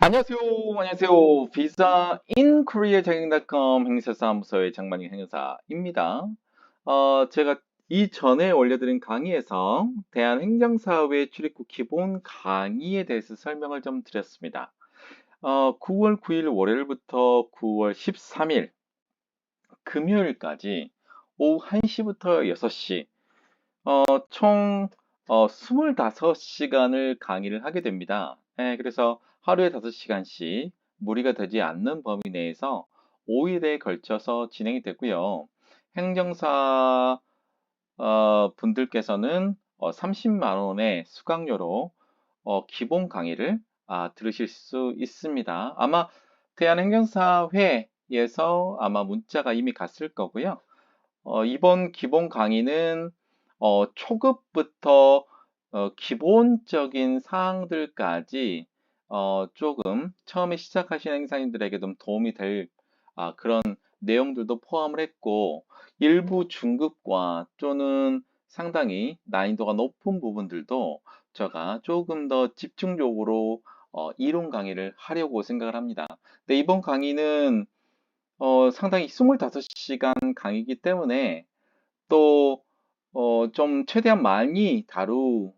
안녕하세요. 안녕하세요. 비자 인 코리아 자격닷컴 행사사무소의 장만희 행사입니다. 제가 이전에 올려드린 강의에서 대한행정사업의 출입국 기본 강의에 대해서 설명을 좀 드렸습니다. 9월 9일 월요일부터 9월 13일 금요일까지 오후 1시부터 6시 총 25시간을 강의를 하게 됩니다. 그래서 하루에 5시간씩 무리가 되지 않는 범위 내에서 5일에 걸쳐서 진행이 되고요. 행정사 분들께서는 30만 원의 수강료로 기본 강의를 들으실 수 있습니다. 아마 대한행정사회에서 아마 문자가 이미 갔을 거고요. 이번 기본 강의는 초급부터 기본적인 사항들까지 조금 처음에 시작하시는 행사님들에게 좀 도움이 될 그런 내용들도 포함을 했고, 일부 중급과 또는 상당히 난이도가 높은 부분들도 제가 조금 더 집중적으로 이론 강의를 하려고 생각을 합니다. 근데 이번 강의는 상당히 25시간 강의이기 때문에 또 좀 최대한 많이 다루겠고,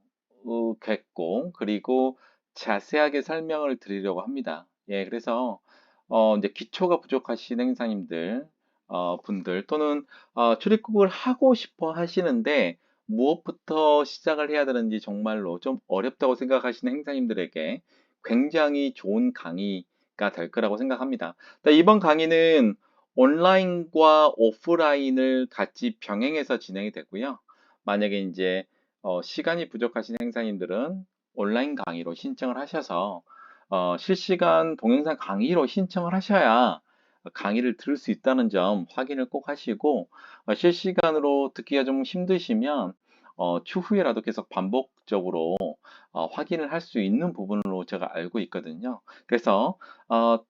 그리고 자세하게 설명을 드리려고 합니다. 그래서 이제 기초가 부족하신 행사님들 분들 또는 출입국을 하고 싶어 하시는데 무엇부터 시작을 해야 되는지 정말로 좀 어렵다고 생각하시는 행사님들에게 굉장히 좋은 강의가 될 거라고 생각합니다. 이번 강의는 온라인과 오프라인을 같이 병행해서 진행이 되고요. 만약에 이제 시간이 부족하신 행사님들은 온라인 강의로 신청을 하셔서 실시간 동영상 강의로 신청을 하셔야 강의를 들을 수 있다는 점 확인을 꼭 하시고, 실시간으로 듣기가 좀 힘드시면 추후에라도 계속 반복적으로 확인을 할 수 있는 부분으로 제가 알고 있거든요. 그래서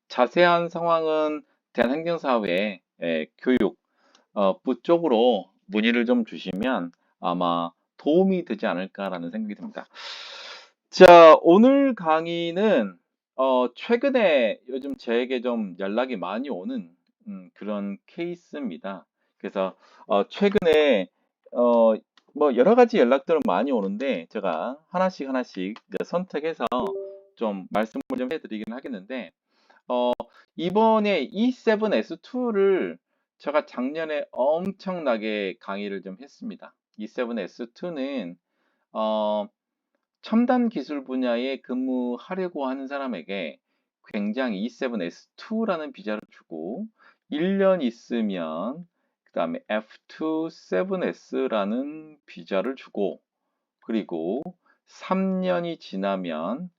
자세한 상황은 대한행정사회 교육부 쪽으로 문의를 좀 주시면 아마 도움이 되지 않을까라는 생각이 듭니다. 자, 오늘 강의는 최근에 요즘 저에게 좀 연락이 많이 오는 그런 케이스입니다. 그래서 최근에 어, 뭐 여러 가지 연락들은 많이 오는데 제가 하나씩 하나씩 이제 선택해서 좀 말씀을 좀 해드리긴 하겠는데, 어, 이번에 E7S2를 제가 작년에 엄청나게 강의를 좀 했습니다. E7S2는 첨단 기술 분야에 근무하려고 하는 사람에게 굉장히 E7S2라는 비자를 주고, 1년 있으면 그 다음에 F2 7S라는 비자를 주고, 그리고 3년이 지나면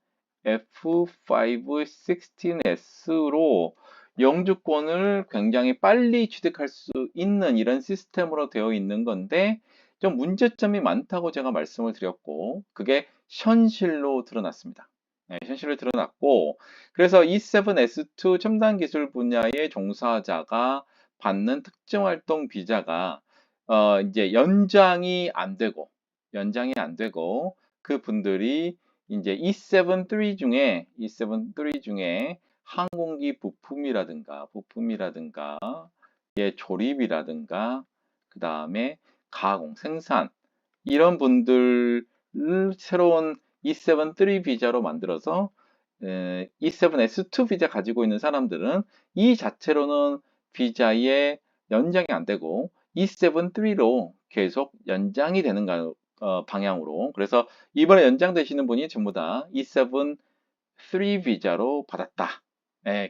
F5 16S로 영주권을 굉장히 빨리 취득할 수 있는 이런 시스템으로 되어 있는 건데, 좀 문제점이 많다고 제가 말씀을 드렸고, 그게 현실로 드러났습니다. 현실로 드러났고, 그래서 E7S2 첨단 기술 분야의 종사자가 받는 특정 활동 비자가 이제 연장이 안 되고 그분들이 이제 E7 3 중에 항공기 부품이라든가 조립이라든가 그 다음에 가공 생산 이런 분들을 새로운 E7 3 비자로 만들어서 E7S2 비자 가지고 있는 사람들은 이 자체로는 비자에 연장이 안 되고 E7 3로 계속 연장이 되는 방향으로, 그래서 이번에 연장되시는 분이 전부 다 E7 3 비자로 받았다.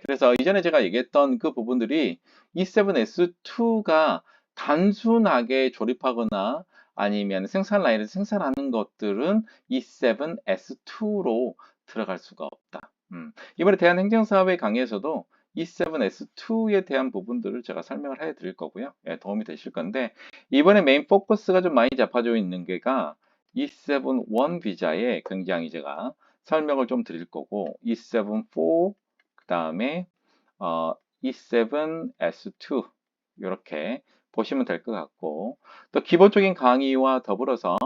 그래서 이전에 제가 얘기했던 그 부분들이 E7S2가 단순하게 조립하거나 아니면 생산 라인에서 생산하는 것들은 E7S2로 들어갈 수가 없다. 이번에 대한행정사업의 강의에서도 E7S2에 대한 부분들을 제가 설명을 해 드릴 거고요. 도움이 되실 건데, 이번에 메인 포커스가 좀 많이 잡혀져 있는 게가 E7-1 비자에 굉장히 제가 설명을 좀 드릴 거고, E7-4, 그 다음에 E7S2 이렇게 보시면 될 것 같고, 또 기본적인 강의와 더불어서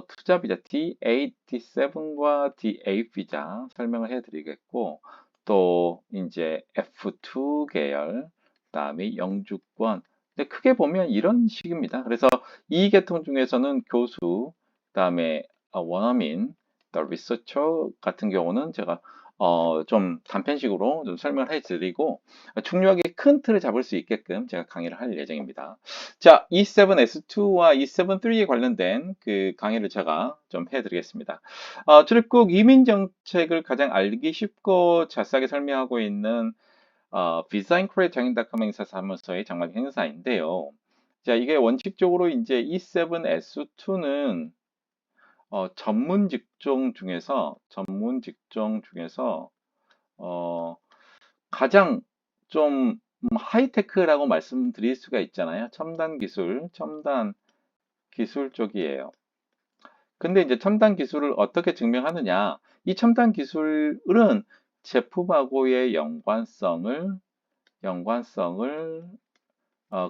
투자 비자 D8, D7과 D8 비자 설명을 해드리겠고, 또 이제 F2 계열, 그다음에 영주권. 근데 크게 보면 이런 식입니다. 그래서 이 계통 중에서는 교수, 그다음에 원어민, 또 리서처 같은 경우는 제가 좀 단편식으로 좀 설명을 해드리고 중요하게 큰 틀을 잡을 수 있게끔 제가 강의를 할 예정입니다. 자, E7S2와 E7-3에 관련된 그 강의를 제가 좀 해드리겠습니다. 출입국 이민 정책을 가장 알기 쉽고 자세하게 설명하고 있는 비자 인크리 장인닷컴 행사 사무소의 장막 행사인데요. 자, 이게 원칙적으로 이제 E7S2는 전문 직종 중에서 어, 가장 좀 하이테크라고 말씀드릴 수가 있잖아요. 첨단 기술 쪽이에요. 근데 이제 첨단 기술을 어떻게 증명하느냐? 이 첨단 기술은 제품하고의 연관성을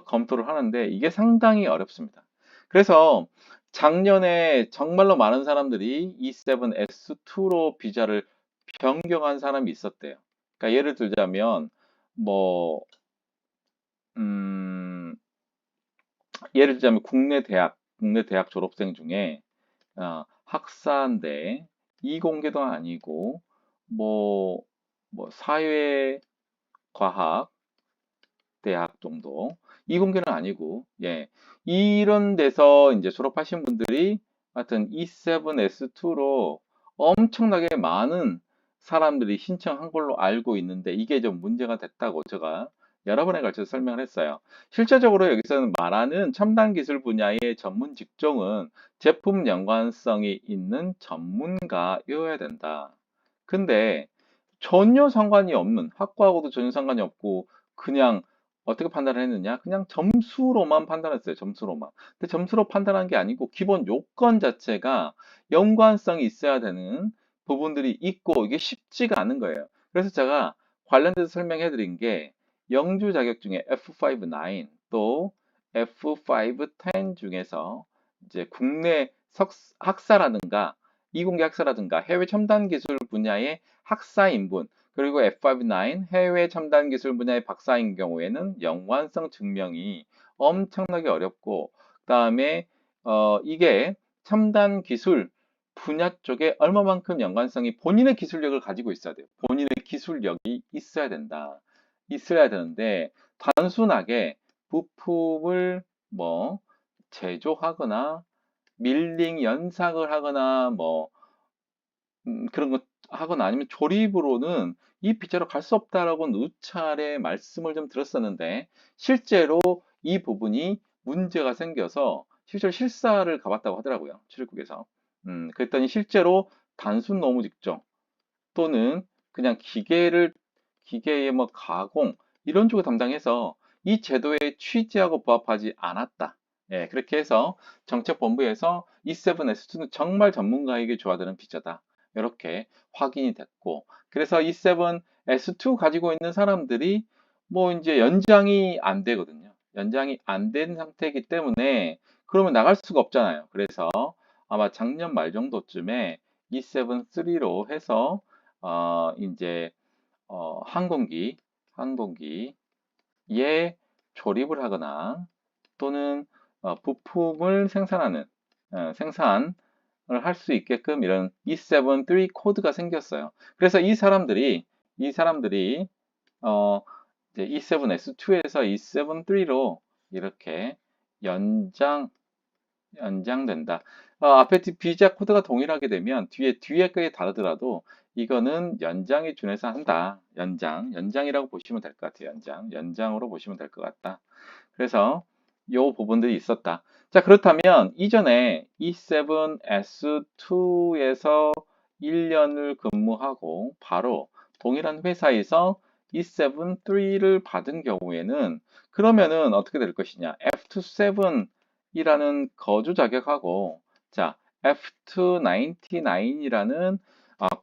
검토를 하는데 이게 상당히 어렵습니다. 그래서 작년에 정말로 많은 사람들이 E7S2로 비자를 변경한 사람이 있었대요. 그러니까 예를 들자면 뭐 음, 국내 대학 졸업생 중에 학사인데 이공계도 아니고 뭐, 뭐 사회과학 대학 정도 이공계는 아니고 예 이런 데서 이제 졸업하신 분들이 하여튼 E7S2로 엄청나게 많은 사람들이 신청한 걸로 알고 있는데 이게 좀 문제가 됐다고 제가 여러 번에 걸쳐서 설명을 했어요. 실제적으로 여기서는 말하는 첨단 기술 분야의 전문 직종은 제품 연관성이 있는 전문가여야 된다. 근데 전혀 상관이 없는 학과하고도 전혀 상관이 없고 그냥 어떻게 판단을 했느냐? 그냥 점수로만 판단했어요. 점수로만. 근데 점수로 판단한 게 아니고 기본 요건 자체가 연관성이 있어야 되는 부분들이 있고 이게 쉽지가 않은 거예요. 그래서 제가 관련돼서 설명해 드린 게 영주 자격증의 F5-9 또 F5-10 중에서 이제 국내 학사라든가 이공계 학사라든가 해외 첨단 기술 분야의 학사 인분 그리고 F5-9 해외 첨단 기술 분야의 박사인 경우에는 연관성 증명이 엄청나게 어렵고 그다음에 이게 첨단 기술 분야 쪽에 얼마만큼 연관성이 본인의 기술력을 가지고 있어야 돼요. 본인의 기술력이 있어야 된다. 있어야 되는데 단순하게 부품을 뭐 제조하거나 밀링 연상을 하거나 뭐 그런 거 하거나 아니면 조립으로는 이 빗자루 갈 수 없다라고 누차례 말씀을 좀 들었었는데 실제로 이 부분이 문제가 생겨서 실제로 실사를 가봤다고 하더라고요. 출입국에서. 그랬더니 실제로 단순 노무 직종 또는 그냥 기계의 뭐 가공 이런 쪽을 담당해서 이 제도의 취지하고 부합하지 않았다. 예, 그렇게 해서 정책본부에서 E7S2는 정말 전문가에게 줘야 되는 비자다. 이렇게 확인이 됐고, 그래서 E7S2 가지고 있는 사람들이 뭐 이제 연장이 안 되거든요. 연장이 안 된 상태이기 때문에 그러면 나갈 수가 없잖아요. 그래서 아마 작년 말 정도쯤에 E7-3로 해서 이제 항공기에 조립을 하거나 또는 부품을 생산을 할 수 있게끔 이런 E7-3 코드가 생겼어요. 그래서 이 사람들이 어, 이제 E7S2에서 E7-3로 이렇게 연장 연장된다. 앞에 비자 코드가 동일하게 되면 뒤에 게 다르더라도 이거는 연장에 준해서 한다. 연장이라고 보시면 될 것 같아요. 연장으로 보시면 될 것 같다. 그래서 요 부분들이 있었다. 자, 그렇다면 이전에 E7S2에서 1년을 근무하고 바로 동일한 회사에서 E7-3를 받은 경우에는 그러면은 어떻게 될 것이냐? F27이라는 거주 자격하고 자, F299이라는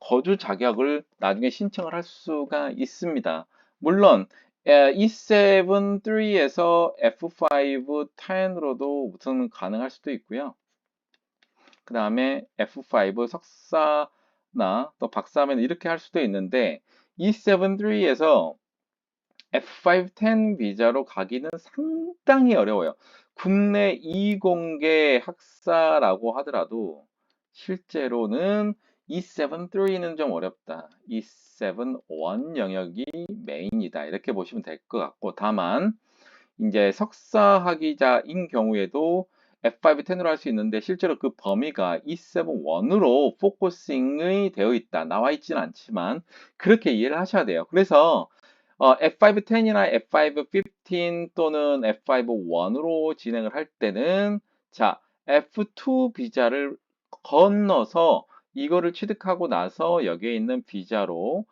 거주 자격을 나중에 신청을 할 수가 있습니다. 물론 E7-3에서 F5-10으로도 우선은 가능할 수도 있고요. 그 다음에 F5 석사나 또 박사면 이렇게 할 수도 있는데 E7-3에서 F510 비자로 가기는 상당히 어려워요. 국내 이공계 학사라고 하더라도 실제로는 E7-3는 좀 어렵다. E7-1 영역이 메인이다. 이렇게 보시면 될 것 같고, 다만 이제 석사 학위자인 경우에도 F510으로 할 수 있는데 실제로 그 범위가 E7-1으로 포커싱이 되어 있다. 나와 있지는 않지만 그렇게 이해를 하셔야 돼요. 그래서 F510이나 F515 또는 F5-1으로 진행을 할 때는 자, F2 비자를 건너서 이거를 취득하고 나서 여기에 있는 비자로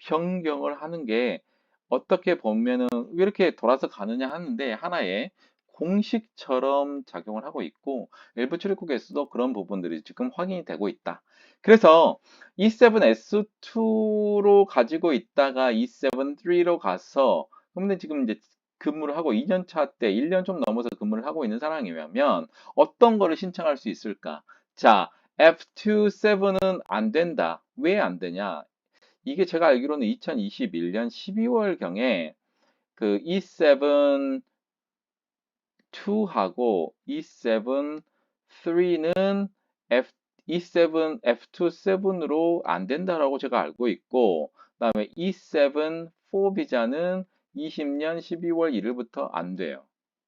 변경을 하는 게 어떻게 보면은 왜 이렇게 돌아서 가느냐 하는데 하나의 공식처럼 작용을 하고 있고 일부 출입국에서도 그런 부분들이 지금 확인이 되고 있다. 그래서 E7S2로 가지고 있다가 E7-3로 가서 근데 지금 이제 근무를 하고 2년 차 때 1년 좀 넘어서 근무를 하고 있는 상황이면 어떤 거를 신청할 수 있을까? 자, F27은 안 된다. 왜 안 되냐? 이게 제가 알기로는 2021년 12월경에 그 E7-2하고 E7-3는 E7 F27으로 안 된다라고 제가 알고 있고, 그다음에 E7 4 비자는 20년 12월 1일부터 안 돼요.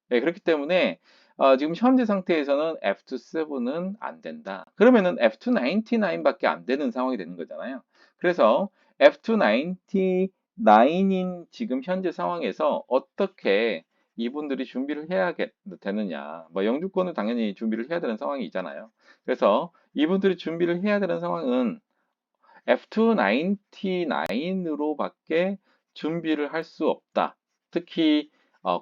네, 그렇기 때문에 지금 현재 상태에서는 F27은 안 된다. 그러면은 F299밖에 안 되는 상황이 되는 거잖아요. 그래서 F299인 지금 현재 상황에서 어떻게 이분들이 준비를 해야 되느냐. 뭐 영주권은 당연히 준비를 해야 되는 상황이 있잖아요. 그래서 이분들이 준비를 해야 되는 상황은 F299으로밖에 준비를 할 수 없다. 특히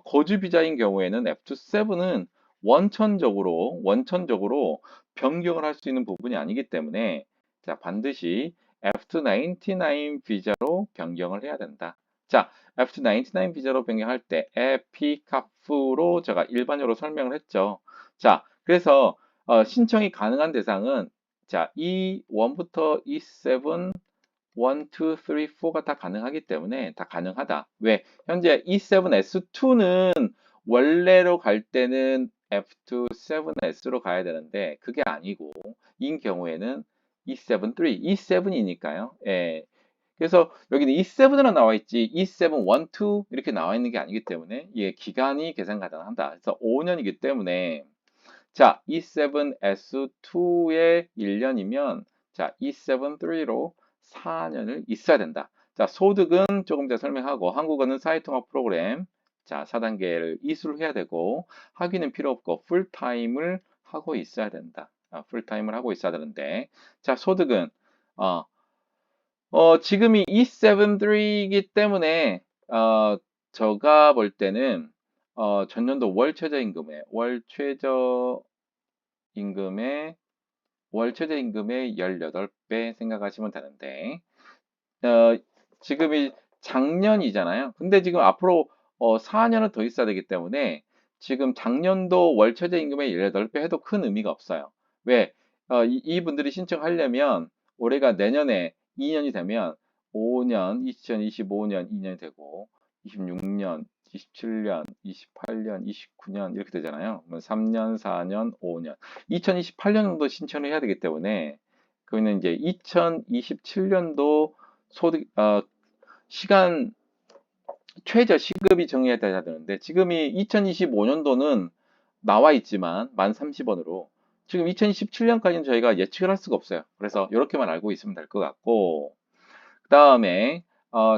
거주 비자인 경우에는 F27은 원천적으로 변경을 할 수 있는 부분이 아니기 때문에 자, 반드시 F299 비자로 변경을 해야 된다. 자, F299 비자로 변경할 때 에피카프로 제가 일반적으로 설명을 했죠. 자, 그래서 신청이 가능한 대상은 자, E1부터 E7, 1, 2, 3, 4가 다 가능하기 때문에 다 가능하다. 왜? 현재 E7S2는 원래로 갈 때는 F27S로 가야 되는데 그게 아니고 인 경우에는 E7, 3, E7이니까요. 예. 그래서 여기는 E7으로 나와 있지 E7, 1, 2 이렇게 나와 있는 게 아니기 때문에 예, 기간이 계산 가능한다. 그래서 5년이기 때문에 자, E7S2의 1년이면 자, E7-3로 4년을 있어야 된다. 자, 소득은 조금 전에 설명하고 한국어는 사회통합 프로그램 자, 4단계를 이수를 해야 되고 학위는 필요 없고 풀타임을 하고 있어야 된다. 풀타임을 하고 있어야 되는데 자, 소득은 지금이 E7-3이기 때문에 제가 볼 때는 전년도 임금의 월 최저임금의 18배 생각하시면 되는데 어, 지금이 작년이잖아요. 근데 지금 앞으로 4년은 더 있어야 되기 때문에 지금 작년도 월 최저임금의 18배 해도 큰 의미가 없어요. 왜? 이분들이 신청하려면 올해가 내년에 2년이 되면 5년, 2025년 2년이 되고 26년, 27년, 28년, 29년 이렇게 되잖아요. 3년, 4년, 5년. 2028년도 신청을 해야 되기 때문에 그거는 이제 2027년도 소득 시간 최저 시급이 정해야 돼야 되는데 지금이 2025년도는 나와 있지만 만 30원으로 지금 2027년까지는 저희가 예측을 할 수가 없어요. 그래서 이렇게만 알고 있으면 될 것 같고 그 다음에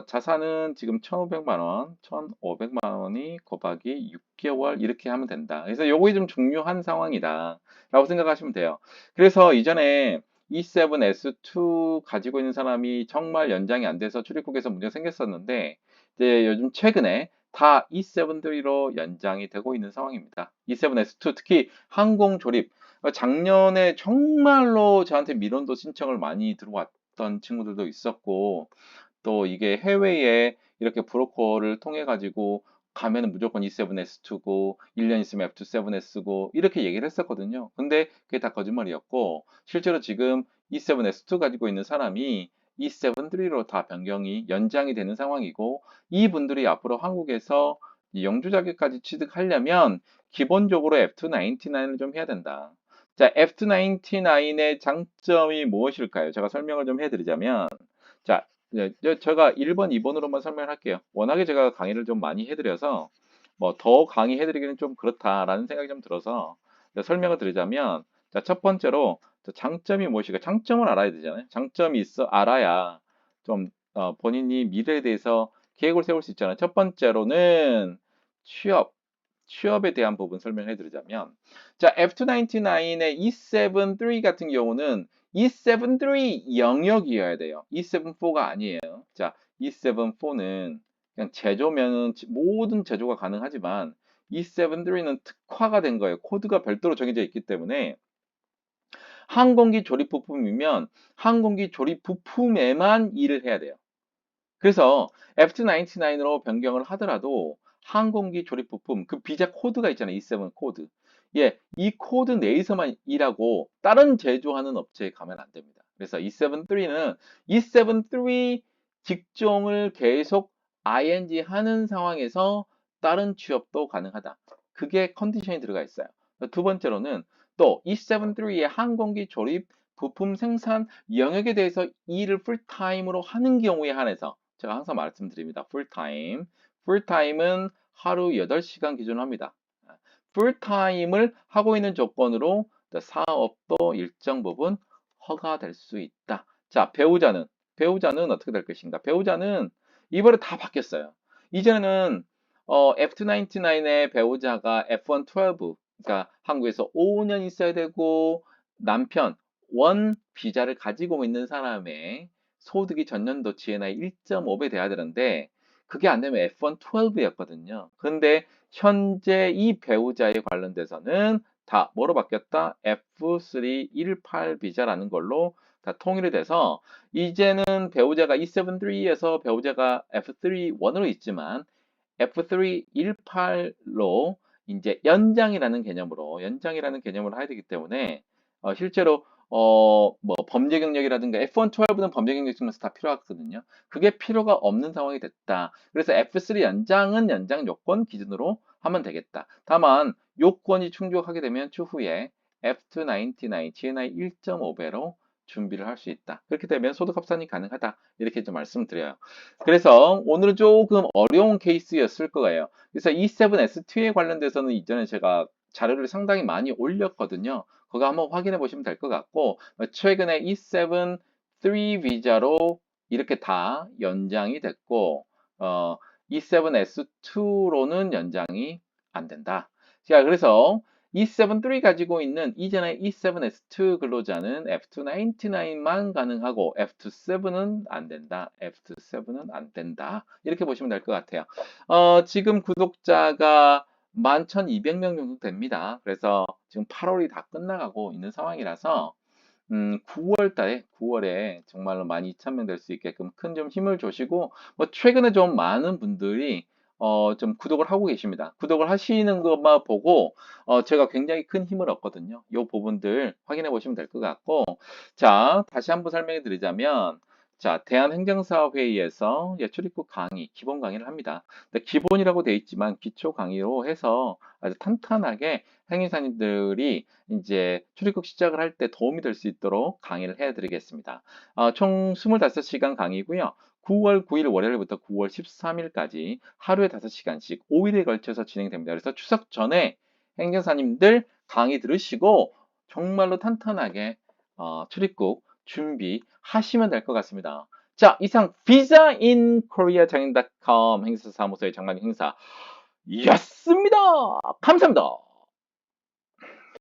자산은 지금 1,500만 원, 1,500만 원이 곱하기 6개월 이렇게 하면 된다. 그래서 요거 좀 중요한 상황이다. 라고 생각하시면 돼요. 그래서 이전에 E7S2 가지고 있는 사람이 정말 연장이 안 돼서 출입국에서 문제가 생겼었는데 이제 요즘 최근에 다 E7-3로 연장이 되고 있는 상황입니다. E7S2 특히 항공 조립 작년에 정말로 저한테 민원도 신청을 많이 들어왔던 친구들도 있었고 또 이게 해외에 이렇게 브로커를 통해 가지고 가면은 무조건 E7S2고 1년 있으면 F27S고 이렇게 얘기를 했었거든요. 근데 그게 다 거짓말이었고 실제로 지금 E7S2 가지고 있는 사람이 E73로 다 변경이 연장이 되는 상황이고 이분들이 앞으로 한국에서 이 영주 자격까지 취득하려면 기본적으로 F299을 좀 해야 된다. 자, F299의 장점이 무엇일까요? 제가 설명을 좀 해드리자면 자, 제가 1번, 2번으로만 설명을 할게요. 워낙에 제가 강의를 좀 많이 해드려서 뭐 더 강의해드리기는 좀 그렇다라는 생각이 좀 들어서 설명을 드리자면 자, 첫 번째로 장점이 무엇일까? 장점을 알아야 되잖아요. 장점이 있어 알아야 좀 본인이 미래에 대해서 계획을 세울 수 있잖아요. 첫 번째로는 취업에 대한 부분 설명해 드리자면 자, F299의 E73 같은 경우는 E73 영역이어야 돼요. E74가 아니에요. 자, E74는 그냥 제조면 모든 제조가 가능하지만 E73는 특화가 된 거예요. 코드가 별도로 정해져 있기 때문에 항공기 조립 부품이면 항공기 조립 부품에만 일을 해야 돼요. 그래서 F299로 변경을 하더라도 항공기 조립 부품 그 비자 코드가 있잖아요. E7 코드. 예, 이 코드 내에서만 일하고 다른 제조하는 업체에 가면 안 됩니다. 그래서 E73는 E73 직종을 계속 ing 하는 상황에서 다른 취업도 가능하다. 그게 컨디션이 들어가 있어요. 두 번째로는 또 E73의 항공기 조립 부품 생산 영역에 대해서 일을 풀타임으로 하는 경우에 한해서 제가 항상 말씀드립니다. 풀타임. 풀타임은 하루 8시간 기준으로 합니다. 풀타임을 하고 있는 조건으로 사업도 일정 부분 허가될 수 있다. 자, 배우자는 어떻게 될 것인가? 배우자는 이번에 다 바뀌었어요. 이전에는 F299의 배우자가 F112, 그러니까 한국에서 5년 있어야 되고 남편 원 비자를 가지고 있는 사람의 소득이 전년도 GNI 1.5배 돼야 되는데 그게 안 되면 F112였거든요. 그런데 현재 이 배우자에 관련돼서는 다 뭐로 바뀌었다? F318 비자라는 걸로 다 통일이 돼서 이제는 배우자가 E73에서 배우자가 F31으로 있지만 F318로 이제 연장이라는 개념으로 해야 되기 때문에 실제로 뭐 범죄 경력이라든가 F112는 범죄 경력 증명서 다 필요하거든요. 그게 필요가 없는 상황이 됐다. 그래서 F3 연장은 연장 요건 기준으로 하면 되겠다. 다만 요건이 충족하게 되면 추후에 F299 GNI 1.5배로 준비를 할 수 있다. 그렇게 되면 소득 합산이 가능하다. 이렇게 좀 말씀드려요. 그래서 오늘은 조금 어려운 케이스였을 거예요. 그래서 E7S2에 관련돼서는 이전에 제가 자료를 상당히 많이 올렸거든요. 그거 한번 확인해 보시면 될 것 같고 최근에 E7 3 비자로 이렇게 다 연장이 됐고 E7S2로는 연장이 안 된다. 자, 그래서 E73 가지고 있는 이전의 E7S2 근로자는 F299만 가능하고 F27은 안 된다. F27은 안 된다. 이렇게 보시면 될 것 같아요. 지금 구독자가 11,200명 정도 됩니다. 그래서 지금 8월이 다 끝나가고 있는 상황이라서 9월에 정말로 12,000명 될 수 있게끔 큰 좀 힘을 주시고 뭐 최근에 좀 많은 분들이 좀 구독을 하고 계십니다. 구독을 하시는 것만 보고 제가 굉장히 큰 힘을 얻거든요. 이 부분들 확인해 보시면 될 것 같고 자, 다시 한번 설명해 드리자면 자, 대한행정사업회의에서 출입국 강의, 기본 강의를 합니다. 기본이라고 되어 있지만 기초 강의로 해서 아주 탄탄하게 행인사님들이 이제 출입국 시작을 할 때 도움이 될 수 있도록 강의를 해드리겠습니다. 총 25시간 강의고요. 9월 9일 월요일부터 9월 13일까지 하루에 5시간씩 5일에 걸쳐서 진행됩니다. 그래서 추석 전에 행정사님들 강의 들으시고 정말로 탄탄하게 출입국 준비하시면 될 것 같습니다. 자, 이상 visainkorea장인.com 행사사무소의 장관님 행사였습니다. 감사합니다.